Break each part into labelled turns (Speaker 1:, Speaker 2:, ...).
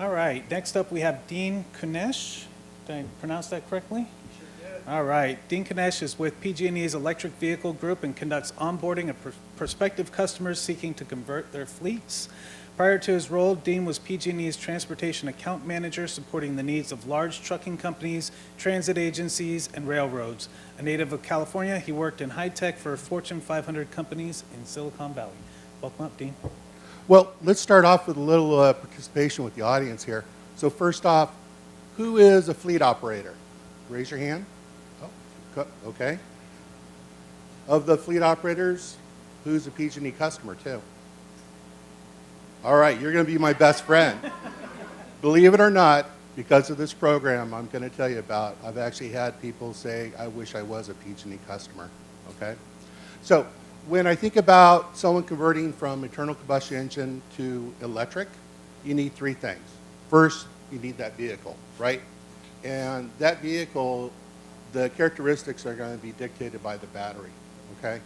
Speaker 1: All right, next up we have Dean Kunesh. Did I pronounce that correctly? All right. Dean Kunesh is with PG&E's Electric Vehicle Group and conducts onboarding of prospective customers seeking to convert their fleets. Prior to his role, Dean was PG&E's transportation account manager supporting the needs of large trucking companies, transit agencies, and railroads. A native of California, he worked in high tech for Fortune 500 companies in Silicon Valley. Welcome up, Dean.
Speaker 2: Well, let's start off with a little participation with the audience here. So first off, who is a fleet operator? Raise your hand. Oh, okay. Of the fleet operators, who's a PG&E customer too? All right, you're going to be my best friend. Believe it or not, because of this program I'm going to tell you about, I've actually had people say, I wish I was a PG&E customer, okay? So when I think about someone converting from internal combustion engine to electric, you need three things. First, you need that vehicle, right? And that vehicle, the characteristics are going to be dictated by the battery, okay?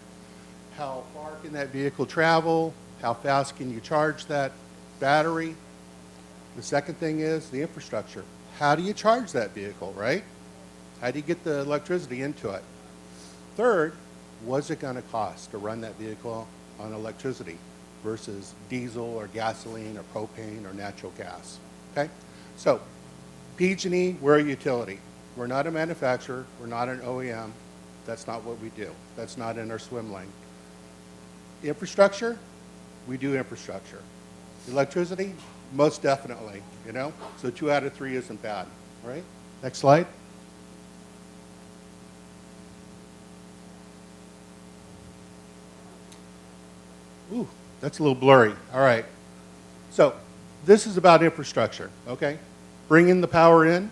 Speaker 2: How far can that vehicle travel? How fast can you charge that battery? The second thing is the infrastructure. How do you charge that vehicle, right? How do you get the electricity into it? Third, what's it going to cost to run that vehicle on electricity versus diesel or gasoline or propane or natural gas, okay? So PG&E, we're a utility. We're not a manufacturer. We're not an OEM. That's not what we do. That's not in our swim lane. Infrastructure, we do infrastructure. Electricity, most definitely, you know? So 2 out of 3 isn't bad, all right? Next slide. Ooh, that's a little blurry. All right. So this is about infrastructure, okay? Bringing the power in.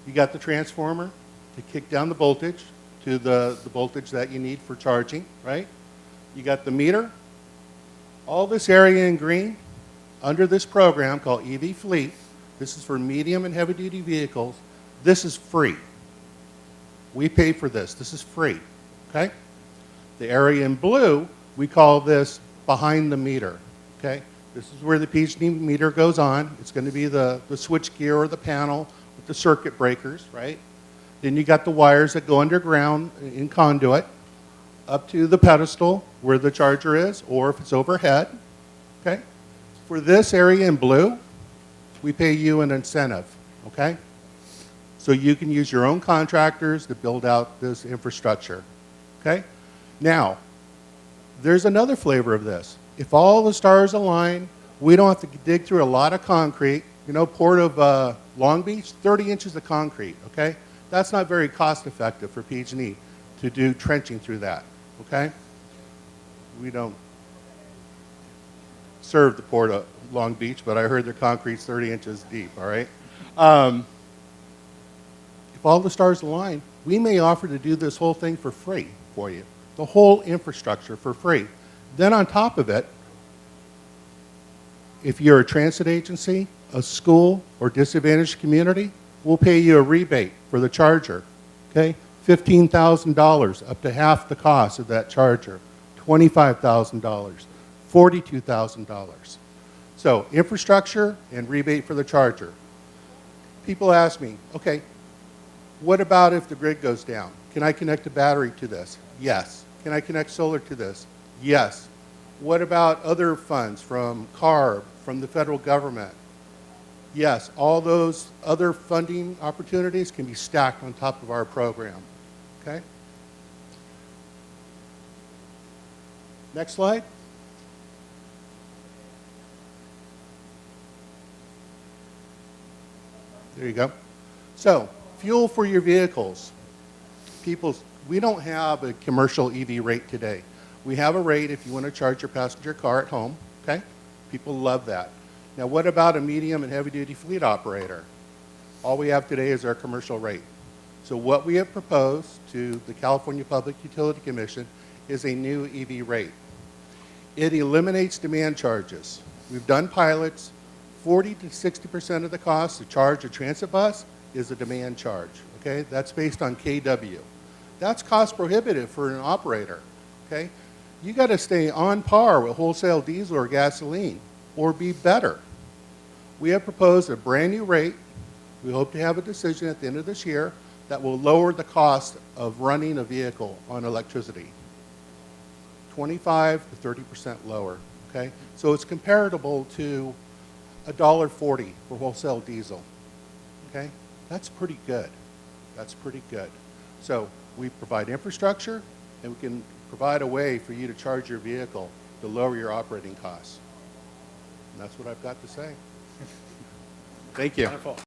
Speaker 2: You got the transformer to kick down the voltage to the voltage that you need for charging, right? You got the meter. All this area in green under this program called EV Fleet, this is for medium and heavy duty vehicles, this is free. We pay for this. This is free, okay? The area in blue, we call this behind the meter, okay? This is where the PG&E meter goes on. It's going to be the switch gear or the panel with the circuit breakers, right? Then you got the wires that go underground in conduit up to the pedestal where the charger is, or if it's overhead, okay? For this area in blue, we pay you an incentive, okay? So you can use your own contractors to build out this infrastructure, okay? Now, there's another flavor of this. If all the stars align, we don't have to dig through a lot of concrete. You know, Port of Long Beach, 30 inches of concrete, okay? That's not very cost effective for PG&E to do trenching through that, okay? We don't serve the Port of Long Beach, but I heard their concrete's 30 inches deep, all right? If all the stars align, we may offer to do this whole thing for free for you, the whole infrastructure for free. Then on top of it, if you're a transit agency, a school, or disadvantaged community, we'll pay you a rebate for the charger, okay? $15,000, up to half the cost of that charger. $25,000, $42,000. So infrastructure and rebate for the charger. People ask me, okay, what about if the grid goes down? Can I connect a battery to this? Yes. Can I connect solar to this? Yes. What about other funds from CARB, from the federal government? Yes, all those other funding opportunities can be stacked on top of our program, okay? Next slide. There you go. So, fuel for your vehicles. We don't have a commercial EV rate today. We have a rate if you want to charge your passenger car at home, okay? People love that. Now, what about a medium and heavy-duty fleet operator? All we have today is our commercial rate. So what we have proposed to the California Public Utility Commission is a new EV rate. It eliminates demand charges. We've done pilots. 40 to 60% of the cost to charge a transit bus is a demand charge, okay? That's based on KW. That's cost prohibitive for an operator, okay? You got to stay on par with wholesale diesel or gasoline or be better. we have proposed a brand-new rate. We hope to have a decision at the end of this year that will lower the cost of running a vehicle on electricity. 25 to 30% lower, okay? So it's comparable to $1.40 for wholesale diesel, okay? That's pretty good. That's pretty good. So we provide infrastructure, and we can provide a way for you to charge your vehicle to lower your operating costs. And that's what I've got to say. Thank you.
Speaker 1: Wonderful.